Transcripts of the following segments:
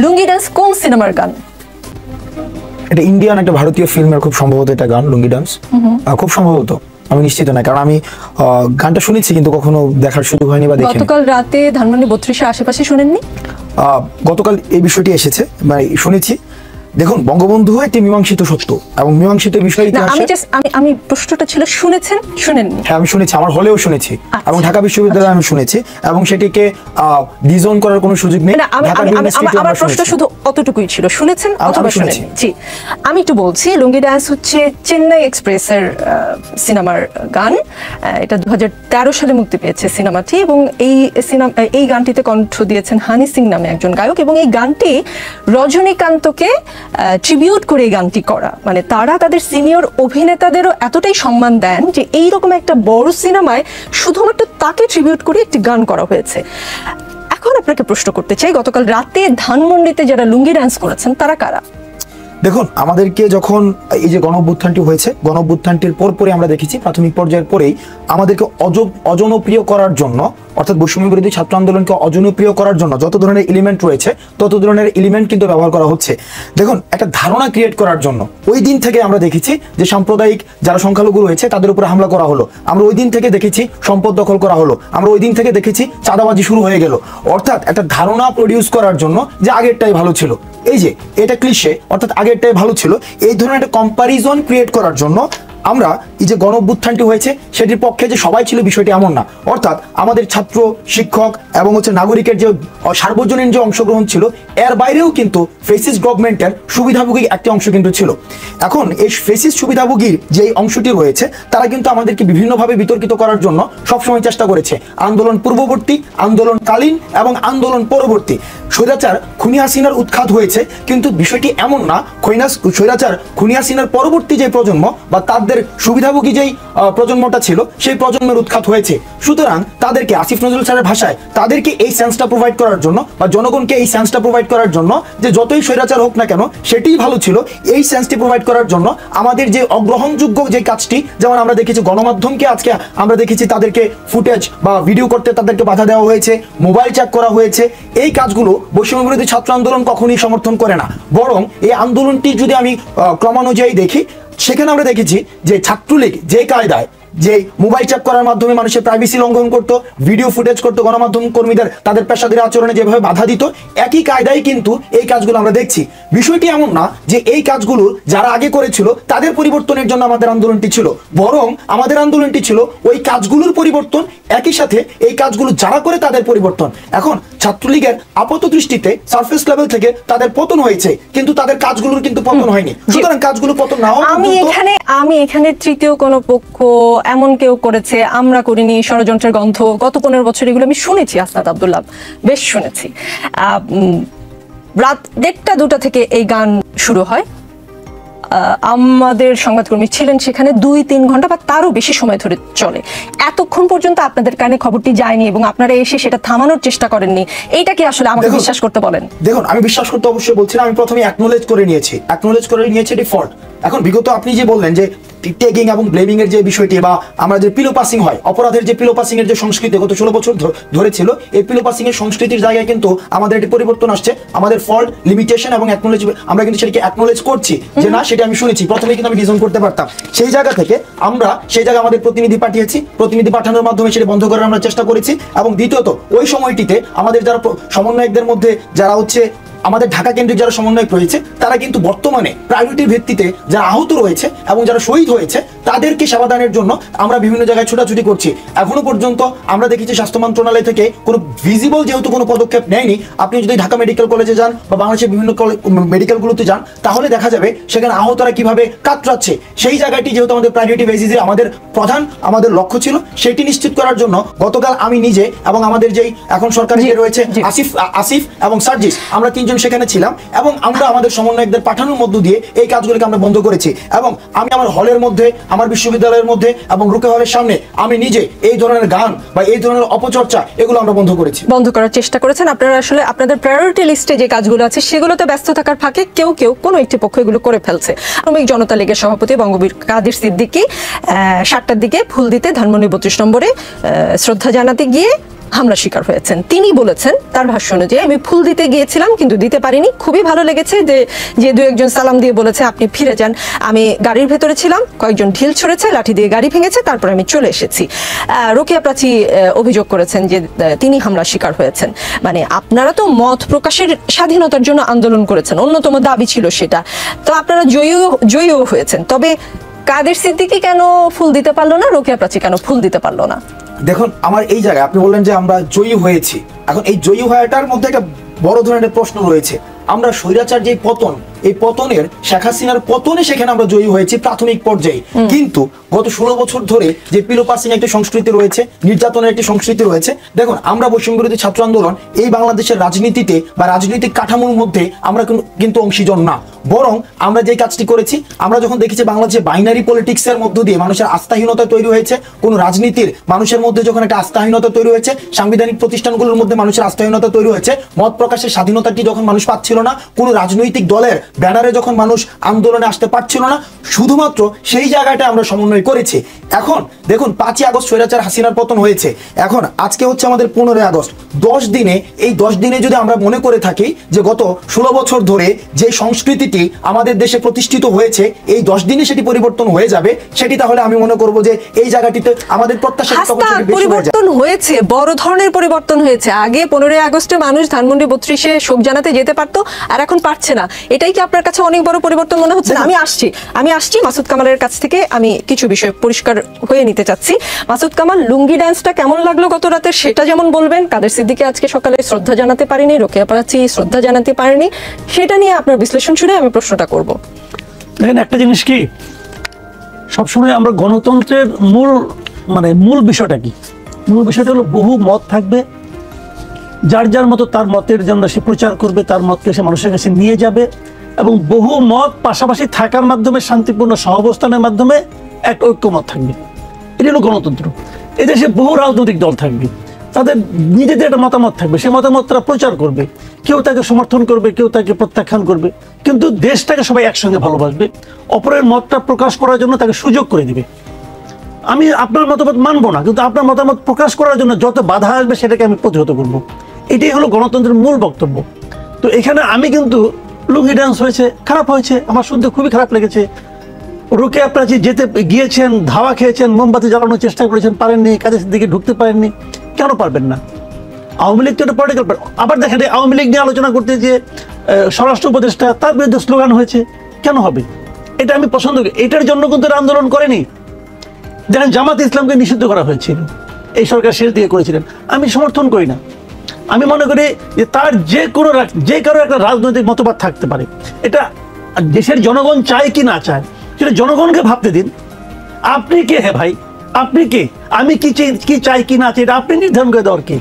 লুঙ্গি dance কোন সিনেমার গান? এটা ইন্ডিয়ান একটা ভারতীয় ফিল্মের খুব সম্ভবত এটা গান, লুঙ্গি ডান্স। খুব সম্ভবত, আমি নিশ্চিত না, কারণ আমি গানটা শুনেছি কিন্তু কখনো দেখার সুযোগ হয়নি বা দেখিনি। গতকাল রাতে ধানমন্ডি 32-এর আশেপাশে শুনেননি? গতকাল এই বিষয়টি এসেছে, মানে শুনেছি। দেখুন, বঙ্গবন্ধু একটি মীমাংসিত সত্য এবং মীমাংসিত বিষয়। আমি প্রশ্নটা ছিল শুনেছেন শুনেননি? হ্যাঁ, আমি শুনেছি, আমার হলেও শুনেছি এবং ঢাকা বিশ্ববিদ্যালয়ে আমি শুনেছি এবং সেটিকে ডিজোন করার কোনো সুযোগ নেই। আমার প্রশ্ন শুধু অতটুকুই ছিল, শুনেছেন অথবা শুনেননি। জি, আমি একটু বলছি, লুঙ্গি ডান্স হচ্ছে চেন্নাই এক্সপ্রেসের সিনেমার গান। এটা 2013 সালে মুক্তি পেয়েছে সিনেমাটি, এবং এই গানটিতে কণ্ঠ দিয়েছেন হানি সিং নামে একজন গায়ক, এবং এই গানটি রজনীকান্তকে ট্রিবিউট করে এই গানটি করা। মানে তারা তাদের সিনিয়র অভিনেতাদেরও এতটাই সম্মান দেন যে এইরকম একটা বড় সিনেমায় শুধুমাত্র তাকে ট্রিবিউট করে একটি গান করা হয়েছে। এখন আপনাকে প্রশ্ন করতে চাই, গতকাল রাতে ধানমন্ডিতে যারা লুঙ্গি ডান্স করেছেন তারা কারা? দেখুন, আমাদেরকে যখন এই যে গণঅভ্যুত্থানটি হয়েছে, গণঅভ্যুত্থানটির পরে আমরা দেখেছি প্রাথমিক পর্যায়ের পরেই আমাদেরকে অজনপ্রিয় করার জন্য, অর্থাৎ বৈষম্য বিরোধী ছাত্র আন্দোলনকে অজনপ্রিয় করার জন্য যত ধরনের এলিমেন্ট রয়েছে তত ধরনের এলিমেন্ট কিন্তু ব্যবহার করা হচ্ছে। দেখুন, একটা ধারণা ক্রিয়েট করার জন্য ওই দিন থেকে আমরা দেখেছি যে সাম্প্রদায়িক যারা সংখ্যালঘু রয়েছে তাদের উপরে হামলা করা হলো। আমরা ওই দিন থেকে দেখেছি সম্পদ দখল করা হলো। আমরা ওই দিন থেকে দেখেছি চাঁদাবাজি শুরু হয়ে গেল। অর্থাৎ একটা ধারণা প্রডিউস করার জন্য যে আগেরটাই ভালো ছিল, এই যে এটা ক্লিশে, অর্থাৎ আগেরটাই ভালো ছিল, এই ধরনের একটা কম্পারিজন ক্রিয়েট করার জন্য আমরা এই যে গণঅভ্যুত্থানটি হয়েছে সেটির পক্ষে যে সবাই ছিল বিষয়টি এমন না। অর্থাৎ আমাদের ছাত্র, শিক্ষক এবং নাগরিকের যে সার্বজনীন যে অংশগ্রহণ ছিল, এর বাইরেও কিন্তু ফেসিস্ট গভর্নমেন্টের সুবিধাভোগী একটি অংশ কিন্তু ছিল। এখন এই ফেসিস্ট সুবিধাভোগীর যে অংশটি রয়েছে তারা কিন্তু আমাদেরকে বিভিন্নভাবে বিতর্কিত করার জন্য সবসময় চেষ্টা করেছে। আন্দোলন পূর্ববর্তী, আন্দোলনকালীন এবং আন্দোলন পরবর্তী স্বৈরাচার খুনি হাসিনার উৎখাত হয়েছে, কিন্তু বিষয়টি এমন না স্বৈরাচার খুনি হাসিনার পরবর্তী যে প্রজন্ম বা তাদের সুবিধাভোগী যেই প্রজন্মটা ছিল সেই প্রজন্মের উৎখাত হয়েছে। সুতরাং তাদেরকে, আসিফ নজরুল স্যারের ভাষায়, তাদেরকে এই সেন্সটা প্রোভাইড করার জন্য বা জনগণকে এই সেন্সটা প্রোভাইড করার জন্য যে যতই স্বৈরাচার হোক না কেন সেটিই ভালো ছিল, এই সেন্সটি প্রোভাইড করার জন্য আমাদের যে অগ্রহণযোগ্য যে কাজটি, যেমন আমরা দেখেছি গণমাধ্যমকে আজকে আমরা দেখেছি তাদেরকে ফুটেজ বা ভিডিও করতে তাদেরকে বাধা দেওয়া হয়েছে, মোবাইল চেক করা হয়েছে। এই কাজগুলো বৈষম্য বিরোধী ছাত্র আন্দোলন কখনোই সমর্থন করে না। বরং এই আন্দোলনটি যদি আমি ক্রমানুযায়ী দেখি, সেখানে আমরা দেখেছি যে ছাত্রলীগ যে কায়দায় যে মোবাইল চেক করার মাধ্যমে মানুষের প্রাইভেসি লঙ্ঘন করতো, ভিডিও ফুটেজ করতো, গণমাধ্যম কর্মীদের তাদের পেশাদারি আচরণে যেভাবে বাধা দিত, একই কায়দায় কিন্তু এই কাজগুলো আমরা দেখছি। বিষয়টি এমন না যে এই কাজগুলো যারা আগে করেছিল তাদের পরিবর্তনের জন্য আমাদের আন্দোলনটি ছিল, বরং আমাদের আন্দোলনটি ছিল ওই কাজগুলোর পরিবর্তন, একই সাথে এই কাজগুলো যারা করে তাদের পরিবর্তন। এখন ছাত্রলীগের আপাত দৃষ্টিতে সারফেস লেভেল থেকে তাদের পতন হয়েছে, কিন্তু তাদের কাজগুলোর কিন্তু পতন হয়নি। সুতরাং কাজগুলো পতন না হওয়া, আমি এখানে তৃতীয় কোনো পক্ষ এমন কেউ করেছে আমরা করিনি, ষড়যন্ত্রের গন্ধ, গত 15 বছর এগুলো আমি শুনেছি। আসনাদ আব্দুল্লাহ বেশ শুনেছি। রাত 1টা-2টা থেকে এই গান শুরু হয়। আমাদের সংবাদকর্মী ছিলেন সেখানে 2-3 ঘন্টা বা তারও বেশি সময় ধরে চলে। এতক্ষণ পর্যন্ত আপনাদের কানে খবরটি যায়নি এবং আপনারা এসে সেটা থামানোর চেষ্টা করেননি। এইটা কি আসলে আমাকে বিশ্বাস করতে বলেন? দেখুন, আমি বিশ্বাস করতে অবশ্যই বলছি না, আমি প্রথমে অ্যাকনোলেজ করে নিয়েছি ডিফল্ট। এখন বিগত আপনি যে বললেন যে টেগিং এবং ব্লেমিং এর যে বিষয়টি বা আমরা যে পিলো পাসিং হয়, অপরাধের যে পিলো পাসিং এর যে সংস্কৃতি গত 16 বছর ধরে ছিল, এই পিলো পাসিং এর সংস্কৃতির জায়গায় কিন্তু আমাদের একটি পরিবর্তন আসছে। আমাদের ফল্ট, লিমিটেশন এবং অ্যাকনোলেজ, আমরা কিন্তু সেটাকে অ্যাকনোলেজ করছি যে না, সেটা আমি শুনেছি। প্রথমে কিন্তু আমি ডিজাইন করতে পারতাম, সেই জায়গা থেকে আমরা সেই জায়গায় আমাদের প্রতিনিধি পাঠিয়েছি, প্রতিনিধি পাঠানোর মাধ্যমে সেটা বন্ধ করার আমরা চেষ্টা করেছি। এবং দ্বিতীয়ত, ওই সময়টিতে আমাদের যারা সমন্বয়কদের মধ্যে যারা হচ্ছে আমাদের ঢাকা কেন্দ্রিক যারা সমন্বয়ক রয়েছে, তারা কিন্তু বর্তমানে প্রায়োরিটির ভিত্তিতে যারা আহত রয়েছে এবং যারা শহীদ হয়েছে তাদেরকে সেবাদানের জন্য আমরা বিভিন্ন জায়গায় ছোটাছুটি করছি। এখনো পর্যন্ত আমরা দেখেছি স্বাস্থ্য মন্ত্রণালয় থেকে কোনো ভিজিবল যেহেতু কোনো পদক্ষেপ নেয়নি। আপনি যদি ঢাকা মেডিকেল কলেজে যান বা বাংলাদেশের বিভিন্ন মেডিকেলগুলোতে যান, তাহলে দেখা যাবে সেখানে আহতরা কিভাবে কাতরাচ্ছে। সেই জায়গাটি যেহেতু আমাদের প্রায়োরিটি বেসিসে আমাদের লক্ষ্য ছিল, সেটি নিশ্চিত করার জন্য গতকাল আমি নিজে এবং আমাদের যেই এখন সরকারি যে রয়েছে আসিফ এবং সার্জিস, আমরা 3 জন সেখানে ছিলাম এবং আমরা আমাদের সমন্বয়কদের পাঠানোর মধ্য দিয়ে এই কাজগুলোকে আমরা বন্ধ করেছি। এবং আমি আমার হলের মধ্যে, আমার বিশ্ববিদ্যালয়ের মধ্যে এবং রুকে হলের সামনে আমি নিজে এই ধরনের গান বা এই ধরনের অপচর্চা এগুলো আমরা বন্ধ করার চেষ্টা করেছেন। আপনারা আসলে আপনাদের প্রায়োরিটি লিস্টে যে কাজগুলো আছে সেগুলোতে ব্যস্ত থাকার ফাঁকে কেউ কোনো একটি পক্ষ এগুলো করে ফেলছে। শ্রমিক জনতা লীগের সভাপতি বঙ্গবীর কাদের সিদ্দিকী 7টার দিকে ফুল দিতে ধানমন্ডি 32 নম্বরে শ্রদ্ধা জানাতে গিয়ে হামলা শিকার হয়েছেন। তিনি বলেছেন তার ভাষ্য অনুযায়ী, আমি ফুল দিতে গিয়েছিলাম কিন্তু দিতে পারিনি, খুবই ভালো লেগেছে যে দু একজন সালাম দিয়ে বলেছে আপনি ফিরে যান, আমি গাড়ির ভেতরে ছিলাম, কয়েকজন ঢিল ছড়েছে, লাঠি দিয়ে গাড়ি ভেঙেছে, তারপর আমি চলে এসেছি। রোকেয়া প্রাচী অভিযোগ করেছেন যে তিনি হামলা শিকার হয়েছেন। মানে আপনারা তো মত প্রকাশের স্বাধীনতার জন্য আন্দোলন করেছেন, অন্যতম দাবি ছিল সেটা, তো আপনারা জয়ীও হয়েছেন। তবে কাদের সিদ্দিকী কেন ফুল দিতে পারলো না, রোকেয়া প্রাচী কেন ফুল দিতে পারলো না? দেখুন, আমার এই জায়গায় আপনি বললেন যে আমরা জয়ী হয়েছি, এখন এই জয়ী হওয়াটার মধ্যে একটা বড় ধরনের প্রশ্ন রয়েছে। আমরা স্বৈরাচার যে পতন, এই পতনের শেখ হাসিনার পতনে সেখানে আমরা জয়ী হয়েছি প্রাথমিক পর্যায়ে, কিন্তু গত 16 বছর ধরে যে পিলোপাসিং একটি সংস্কৃতি রয়েছে, নির্যাতনের একটি সংস্কৃতি রয়েছে। দেখুন, আমরা বৈষম্য বিরোধী ছাত্র আন্দোলন এই বাংলাদেশের রাজনীতিতে বা রাজনৈতিক কাঠামোর মধ্যে আমরা কিন্তু অংশীজন না, বরং আমরা যে কাজটি করেছি, আমরা যখন দেখেছি বাংলাদেশে বাইনারি পলিটিক্সের মধ্য দিয়ে মানুষের আস্থাহীনতা তৈরি হয়েছে, কোন রাজনীতির মানুষের মধ্যে যখন একটা আস্থাহীনতা তৈরি হয়েছে, সাংবিধানিক প্রতিষ্ঠানগুলোর মধ্যে মানুষের আস্থাহীনতা তৈরি হয়েছে, মত প্রকাশের স্বাধীনতাটি যখন মানুষ পাচ্ছিল না, কোন রাজনৈতিক দলের ব্যানারে যখন মানুষ আন্দোলনে আসতে পারছিল না, শুধুমাত্র সেই জায়গাটা আমরা সমন্বয় করেছি। এখন দেখুন, 5ই আগস্ট স্বৈরাচার হাসিনার পতন হয়েছে, এখন আজকে হচ্ছে আমাদের 15 আগস্ট, 10 দিনে, এই 10 দিনে যদি আমরা মনে করে থাকি যে গত 16 বছর ধরে যে সংস্কৃতিটি আমাদের দেশে প্রতিষ্ঠিত হয়েছে, এই 10 দিনে সেটি পরিবর্তন হয়ে যাবে, সেটি তাহলে আমি মনে করব যে এই জায়গাটিতে আমাদের প্রত্যাশা পরিবর্তন হয়েছে, বড় ধরনের পরিবর্তন হয়েছে। আগে 15 আগস্টে মানুষ ধানমন্ডি 32-এ শোক জানাতে যেতে পারতো, আর এখন পারছে না। এটাই কি আপনার কাছে অনেক বড় পরিবর্তন মনে হচ্ছে? আমি আসছি মাসুদ কামালের কাছ থেকে, আমি কিছু বিষয় পরিষ্কার হয়ে নিতে চাচ্ছি। মাসুদ কামাল, লুঙ্গি ডান্সটা কেমন লাগলো গত রাতে সেটা যেমন বলবেন, কাদের সিদ্দিকী আজকে সকালে শ্রদ্ধা জানাতে পারেনি, রোকেয়া প্রাচী শ্রদ্ধা জানাতে পারেনি, সেটা নিয়ে আপনার বিশ্লেষণ শুনে আমি প্রশ্নটা করব। দেখেন, একটা জিনিস কি, সবসময় আমরা গণতন্ত্রের মূল বিষয়টা কি, মূল বিষয়টা হলো বহু মত থাকবে, যার যার মতো তার মতের জন্য সে প্রচার করবে, তার মতকে সে মানুষের কাছে নিয়ে যাবে, এবং বহু মত পাশাপাশি থাকার মাধ্যমে শান্তিপূর্ণ সহাবস্থানের মাধ্যমে এক ঐক্যমত থাকবে। এটা হলো গণতন্ত্র। এদেশে বহু রাজনৈতিক দল থাকবে, তাদের নিজেদের একটা মতামত থাকবে, সেই মতামত তারা প্রচার করবে, কেউ তাকে সমর্থন করবে, কেউ তাকে প্রত্যাখ্যান করবে, কিন্তু দেশটাকে সবাই একসঙ্গে ভালোবাসবে, অপরের মতটা প্রকাশ করার জন্য তাকে সুযোগ করে দিবে। আমি আপনার মতামত মানবো না, কিন্তু আপনার মতামত প্রকাশ করার জন্য যত বাধা আসবে সেটাকে আমি প্রতিহত করব। এটাই হলো গণতন্ত্রের মূল বক্তব্য। তো এখানে আমি কিন্তু লুঙ্গি ডান্স হয়েছে, খারাপ হয়েছে, আমার শুনতে খুবই খারাপ লেগেছে। রোকেয়া প্রাচী যেতে গিয়েছেন, ধাওয়া খেয়েছেন, মোমবাতি জ্বালানোর চেষ্টা করেছেন, পারেননি, কাজের দিকে ঢুকতে পারেননি, কেন পারবেন না? আওয়ামী লীগ তো এটা পলিটিক্যাল, আবার দেখেন আওয়ামী লীগ নিয়ে আলোচনা করতে যে স্বরাষ্ট্র উপদেষ্টা, তার বিরুদ্ধে স্লোগান হয়েছে, কেন হবে? এটা আমি পছন্দ করি, এটার জন্য কিন্তু আন্দোলন করেনি। দেখেন, জামাত ইসলামকে নিষিদ্ধ করা হয়েছিল, এই সরকার শেষ দিয়ে করেছিলেন, আমি সমর্থন করি না। আমি মনে করি যে তার যে কারো একটা রাজনৈতিক মতবাদ থাকতে পারে, এটা দেশের জনগণ চায় কি না চায় সেটা জনগণকে ভাবতে দিন। আপনি কে হে ভাই? আপনি কে? আমি কি চাই কি না চাই এটা আপনি নির্ধারণ করে দেওয়ার কে?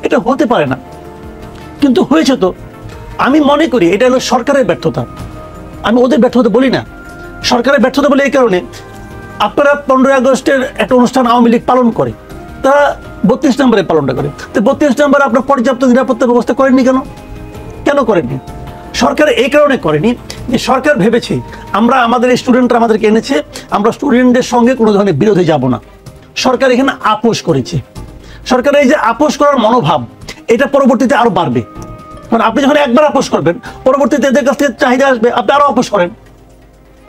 এটা হতে পারে না, কিন্তু হয়েছে। তো আমি মনে করি এটা হলো সরকারের ব্যর্থতা, আমি ওদের ব্যর্থতা বলি না, সরকারের ব্যর্থতা বলে এই কারণে, আপনারা 15 আগস্টের একটা অনুষ্ঠান আওয়ামী লীগ পালন করে, তারা 32 নম্বরে পালনটা করে, তো 32 নম্বরে আপনার পর্যাপ্ত নিরাপত্তা ব্যবস্থা করেননি কেন করেননি? সরকার এই কারণে করেনি যে সরকার ভেবেছে আমরা আমাদের স্টুডেন্টরা আমাদেরকে এনেছে, আমরা স্টুডেন্টদের সঙ্গে কোনো ধরনের বিরোধে যাব না। সরকার এখানে আপোষ করেছে। সরকারের এই যে আপোষ করার মনোভাব, এটা পরবর্তীতে আরো বাড়বে। কারণ আপনি যখন একবার আপোষ করবেন, পরবর্তীতে এদের কাছ থেকে চাহিদা আসবে, আপনি আরো আপোষ করেন,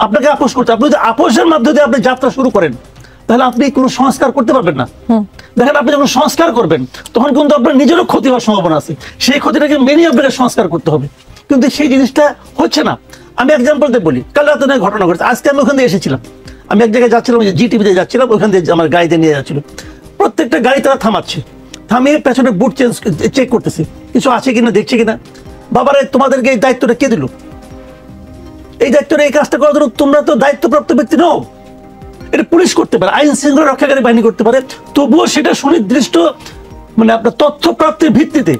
আপনাকে আপোষ করতে। আপনি যদি আপোষের মাধ্যমে আপনি যাত্রা শুরু করেন, তাহলে আপনি কোনো সংস্কার করতে পারবেন না। দেখেন, আপনি যখন সংস্কার করবেন তখন কিন্তু আপনার নিজেরও ক্ষতি হওয়ার সম্ভাবনা আছে, সেই ক্ষতিটাকে মেনে আপনাকে সংস্কার করতে হবে, কিন্তু সেই জিনিসটা হচ্ছে না। আমি এক্সাম্পল দিয়ে বলি, কাল রাতে ঘটনা ঘটেছে, আজকে আমি ওখান দিয়ে এসেছিলাম, আমি এক জায়গায় যাচ্ছিলাম, জিটিভিতে যাচ্ছিলাম, ওখান দিয়ে আমার গাড়িতে নিয়ে যাচ্ছিল, প্রত্যেকটা গাড়ি তারা থামাচ্ছে, থামিয়ে পেছনে বুট চেক করতেছে, কিছু আছে কিনা, দেখছে কিনা। বাবারে, তোমাদেরকে এই দায়িত্বটা কে দিল? এই দায়িত্বটা, এই কাজটা করার জন্য তোমরা তো দায়িত্বপ্রাপ্ত ব্যক্তি নও। এটা পুলিশ করতে পারে, আইন শৃঙ্খলা রক্ষাকারী বাহিনী করতে পারে, তবুও সেটা সুনির্দিষ্ট আপনার তথ্য প্রাপ্তির ভিত্তিতে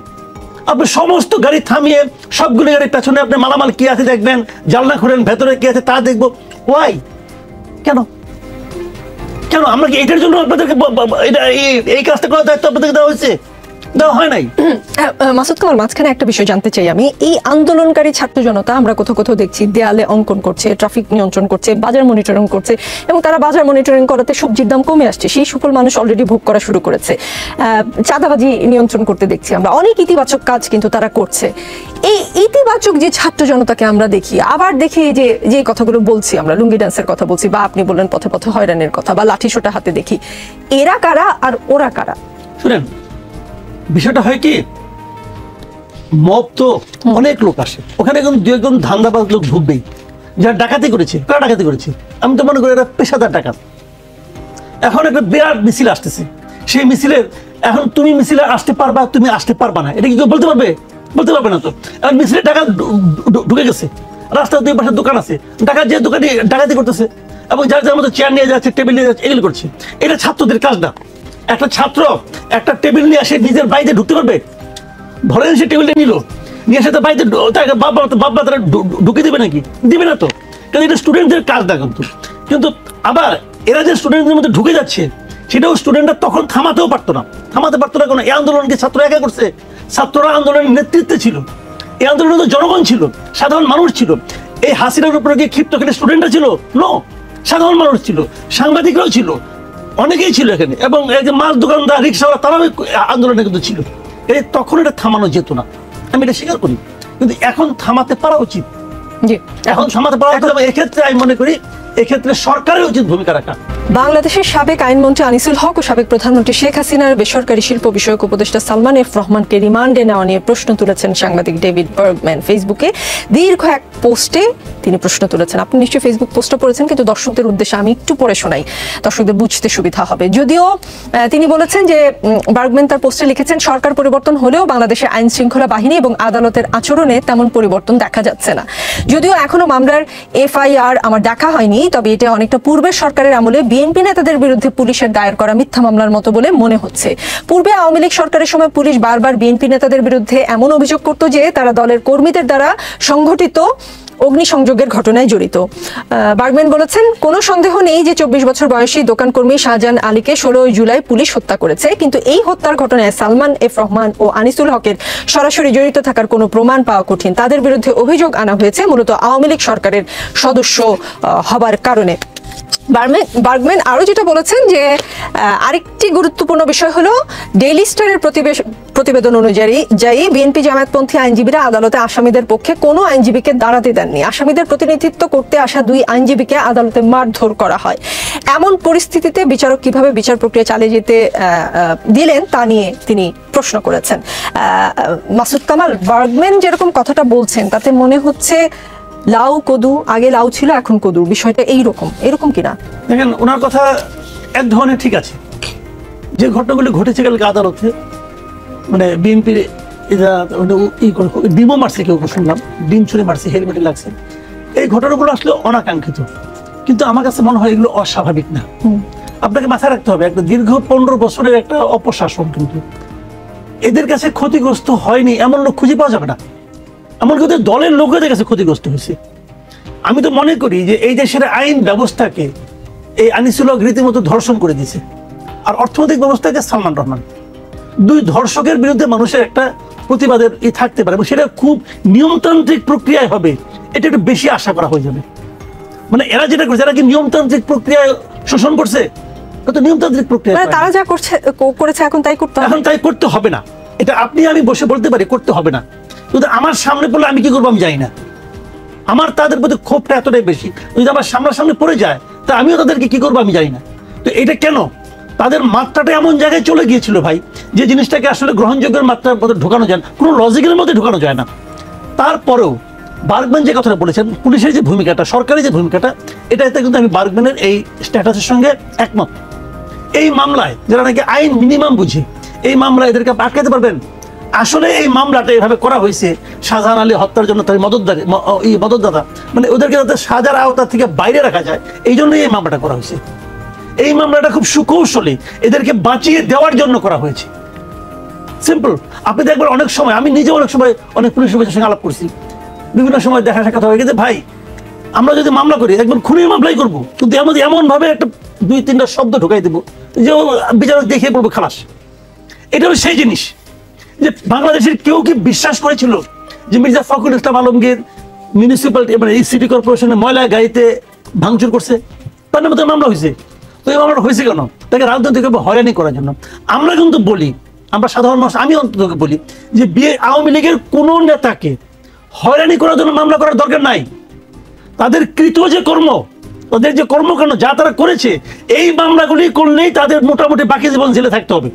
আপনি সমস্ত গাড়ি থামিয়ে সবগুলো গাড়ির পেছনে আপনি মালামাল কি আছে দেখবেন, জানলা খুলেন, ভেতরে কি আছে তা দেখবো। ওয়াই? কেন? আমরা কি এটার জন্য আপনাদেরকে এই কাজটা করার দায়িত্ব আপনাদেরকে দেওয়া হয়েছে? দেওয়া হয় নাই। মাসুদ কামাল, মাঝখানে একটা বিষয় জানতে চাই আমি। এই আন্দোলনকারী ছাত্র জনতা আমরা কোথাও কোথাও দেখছি দেয়ালে অঙ্কন করছে, ট্রাফিক নিয়ন্ত্রণ করছে, বাজার মনিটরিং করছে, এবং তারা বাজার মনিটরিং করাতে সবজির দাম কমে আসছে, সেই সুফল মানুষ অলরেডি ভোগ করা শুরু করেছে। চাঁদাবাজি নিয়ন্ত্রণ করতে দেখছি আমরা, অনেক ইতিবাচক কাজ কিন্তু তারা করছে। এই ইতিবাচক যে ছাত্র জনতাকে আমরা দেখি, আবার দেখি যে কথাগুলো বলছি আমরা, লুঙ্গি ডান্সের কথা বলছি, বা আপনি বললেন পথে পথে হয়রানির কথা, বা লাঠিসোঁটা হাতে দেখি, এরা কারা আর ওরা কারা? শুনেন, বিষয়টা হয় কি, মব তো অনেক লোক আসে ওখানে, কিন্তু দু একজন ধান্দাবাজ লোক ঢুকবেই, যারা ডাকাতি করেছে। কারা ডাকাতি করেছে? আমি তো মনে করি এটা পেশাদার ডাকাত। এখন একটা বিরাট মিছিল আসতেছে, সেই মিছিলের এখন তুমি মিছিলে আসতে পারবা, তুমি আসতে পারবা না, এটা কি কেউ বলতে পারবে? বলতে পারবে না তো। এখন মিছিলে ডাকাত ঢুকে গেছে, রাস্তার দুই পাশে দোকান আছে, ডাকাত যে দোকানে ডাকাতি করতেছে, এবং যার যার মতো চেয়ার নিয়ে যাচ্ছে, টেবিল নিয়ে যাচ্ছে, এগুলো করছে। এটা ছাত্রদের কাজ না। একটা ছাত্র একটা টেবিল নিয়ে আসে নিজের বাড়িতে ঢুকতে পারবে? ধরেন সে টেবিলটা নিল, নিয়ে আসে তার বাড়িতে, তাকে বাবা তারা ঢুকে দিবে নাকি? দিবে না তো, কারণ এটা স্টুডেন্টদের কাজ না। কিন্তু আবার এরা যে স্টুডেন্টদের মধ্যে ঢুকে যাচ্ছে, সেটাও স্টুডেন্টরা তখন থামাতে পারতো না। কারণ এই আন্দোলনকে ছাত্ররা একা করছে? ছাত্ররা আন্দোলনের নেতৃত্বে ছিল, এই আন্দোলনে তো জনগণ ছিল, সাধারণ মানুষ ছিল। এই হাসিনার উপরে গিয়ে ক্ষিপ্ত খেলে স্টুডেন্টরা ছিল? নো, সাধারণ মানুষ ছিল, সাংবাদিকরাও ছিল, অনেকেই ছিল এখানে, এবং এই যে মাছ দোকানদার, রিক্সাওয়ালা, তারাও আন্দোলনে কিন্তু ছিল। তখন এটা থামানো যেত না, আমি এটা স্বীকার করি, কিন্তু এখন থামাতে পারা উচিত। এখন থামাতে পারা উচিত। এক্ষেত্রে আমি মনে করি এক্ষেত্রে সরকারের উচিত ভূমিকা রাখা। বাংলাদেশের সাবেক আইনমন্ত্রী আনিসুল হক ও সাবেক প্রধানমন্ত্রী শেখ হাসিনার বেসরকারি শিল্প বিষয়ক উপদেষ্টা সালমান এফ রহমানকে রিমান্ডে নেওয়া নিয়ে প্রশ্ন তুলেছেন সাংবাদিক ডেভিড বার্গম্যান। ফেসবুকে দীর্ঘ এক পোস্টে তিনি প্রশ্ন তুলেছেন। আপনি নিশ্চয়ই ফেসবুক পোস্টটা পড়েছেন, কিন্তু দর্শকদের উদ্দেশ্যে আমি একটু পড়ে শোনাই, দর্শকদের বুঝতে সুবিধা হবে। যদিও তিনি বলেছেন যে, বার্গম্যান তার পোস্টে লিখেছেন, সরকার পরিবর্তন হলেও বাংলাদেশের আইন শৃঙ্খলা বাহিনী এবং আদালতের আচরণে তেমন পরিবর্তন দেখা যাচ্ছে না। যদিও এখনো মামলার এফআইআর আমার দেখা হয়নি, তবে এটা অনেকটা পূর্বের সরকারের আমলে বিএনপি নেতাদের বিরুদ্ধে পুলিশের দায়ের করা মিথ্যা মামলার মতো বলে মনে হচ্ছে। পূর্বে আওয়ামী লীগ সরকারের সময় পুলিশ বারবার বিএনপি নেতাদের বিরুদ্ধে এমন অভিযোগ করত যে তারা দলের কর্মীদের দ্বারা সংঘটিত অগ্নিসংযোগের ঘটনায় জড়িত। বার্গম্যান বলেছেন, কোনো সন্দেহ নেই যে 24 বছর বয়সী দোকান কর্মী শাহজাহান আলীকে 16 জুলাই পুলিশ হত্যা করেছে, কিন্তু এই হত্যার ঘটনায় সালমান এফ রহমান ও আনিসুল হকের সরাসরি জড়িত থাকার কোনো প্রমাণ পাওয়া কঠিন। তাদের বিরুদ্ধে অভিযোগ আনা হয়েছে মূলত আওয়ামী লীগ সরকারের সদস্য হবার কারণে। বার্গম্যান আরো যেটা বলেছেন যে, আরেকটি গুরুত্বপূর্ণ বিষয় হলো, ডেইলি স্টারের প্রতিবেদন অনুযায়ী বিএনপি জামায়াতপন্থী আইনজীবীরা আদালতে আসামিদের পক্ষে কোনো আইনজীবীকে দাঁড়াতে দেননি। আসামিদের প্রতিনিধিত্ব করতে আসা 2 আইনজীবীকে আদালতে মারধর করা হয়। এমন পরিস্থিতিতে বিচারক কিভাবে বিচার প্রক্রিয়া চালিয়ে যেতে দিলেন তা নিয়ে তিনি প্রশ্ন করেছেন। মাসুদ কামাল, বার্গম্যান যেরকম কথাটা বলছেন তাতে মনে হচ্ছে লাউ কদু, আগে লাউ ছিল এখন কদু, বিষয়টা এরকম কিনা? দেখেন, ওনার কথা এক ধরনের ঠিক আছে। যে ঘটনাগুলি ঘটেছে কালকে আদালতে, মানে বিএনপির ডিমও মারছে, কেউ শুনলাম ডিম ছুঁড়ে মারছে, হেলমেটে লাগছে, এই ঘটনাগুলো আসলে অনাকাঙ্ক্ষিত, কিন্তু আমার কাছে মনে হয় এগুলো অস্বাভাবিক না। আপনাকে মাথায় রাখতে হবে, একটা দীর্ঘ 15 বছরের একটা অপশাসন, কিন্তু এদের কাছে ক্ষতিগ্রস্ত হয়নি এমন লোক খুঁজে পাওয়া যাবে না। এমনকি ওদের দলের লোকেদের কাছে ক্ষতিগ্রস্ত হয়েছে। আমি তো মনে করি যে এই দেশের আইন ব্যবস্থাকে এই আনিসুল হক রীতিমতো ধর্ষণ করে দিয়েছে, আর অর্থনৈতিক ব্যবস্থাকে সালমান রহমান। 2 ধর্ষকের বিরুদ্ধে মানুষের একটা প্রতিবাদের থাকতে পারে, এবং সেটা খুব নিয়মতান্ত্রিক প্রক্রিয়ায় হবে, এটা একটু বেশি আশা করা হয়ে যাবে। মানে এরা যেটা করছে, এরা কি নিয়মতান্ত্রিক প্রক্রিয়ায় শোষণ করছে? তো নিয়মতান্ত্রিক প্রক্রিয়া তারা যা করেছে এখন তাই করতে হবে না। এটা আপনি আমি বসে বলতে পারি করতে হবে না, কিন্তু আমার সামনে পড়লে আমি কি করবো আমি জানি না। আমার তাদের প্রতি ক্ষোভটা এতটাই বেশি, যদি আমার সামনাসামনি পড়ে যায় তা আমিও তাদেরকে কি করবো আমি জানি না। তো এটা কেন? তাদের মাত্রাটা এমন জায়গায় চলে গিয়েছিল ভাই, যে জিনিসটাকে আসলে গ্রহণযোগ্যের মাত্রার মধ্যে ঢোকানো যায় না, কোনো লজিকের মধ্যে ঢোকানো যায় না। তারপরেও বার্গম্যান যে কথাটা বলেছেন, পুলিশের যে ভূমিকাটা, সরকারি যে ভূমিকাটা, এটাতে কিন্তু আমি বার্গম্যানের এই স্ট্যাটাসের সঙ্গে একমত। এই মামলায় যারা নাকি আইন মিনিমাম বুঝে, এই মামলায় এদেরকে আটকাতে পারবেন? আসলে এই মামলাটা এভাবে করা হয়েছে শাহজাহান আলী হত্যার জন্য তার মদতদাতা, মানে ওদেরকে যাতে সাজার আওতা থেকে বাইরে রাখা যায়, এই জন্যই এই মামলাটা করা হয়েছে। এই মামলাটা খুব সুকৌশলে এদেরকে বাঁচিয়ে দেওয়ার জন্য করা হয়েছে। সিম্পল। আপনি দেখবেন অনেক সময়, আমি নিজে অনেক সময় অনেক পুলিশ অফিসারের সঙ্গে আলাপ করছি, বিভিন্ন সময় দেখা সাক্ষাৎ হয়ে গেছে, ভাই আমরা যদি মামলা করি একবার খুনের মামলাই করবো, কিন্তু এর মধ্যে এমন ভাবে একটা 2-3টা শব্দ ঢুকাই দেবো যে বিচারক দেখিয়ে পড়বো খালাস। এটা হলো সেই জিনিস। যে বাংলাদেশের কেউ কি বিশ্বাস করেছিল যে মির্জা ফখরুল ইসলাম আলমগীর মিউনিসিপ্যালিটি মানে এই সিটি কর্পোরেশনের ময়লা গাড়িতে ভাঙচুর করছে? তার নামে তো মামলা হয়েছে। তো এই মামলাটা হয়েছে কেন? তাকে রাজনৈতিকভাবে হয়রানি করার জন্য। আমরা কিন্তু বলি, আমরা সাধারণ মানুষ, আমি অন্তত বলি যে আওয়ামী লীগের কোনো নেতাকে হয়রানি করার জন্য মামলা করার দরকার নাই। তাদের কৃত যে কর্ম, তাদের যে কর্মকাণ্ড যা তারা করেছে, এই মামলাগুলি করলেই তাদের মোটামুটি বাকি জীবন জেলে থাকতে হবে।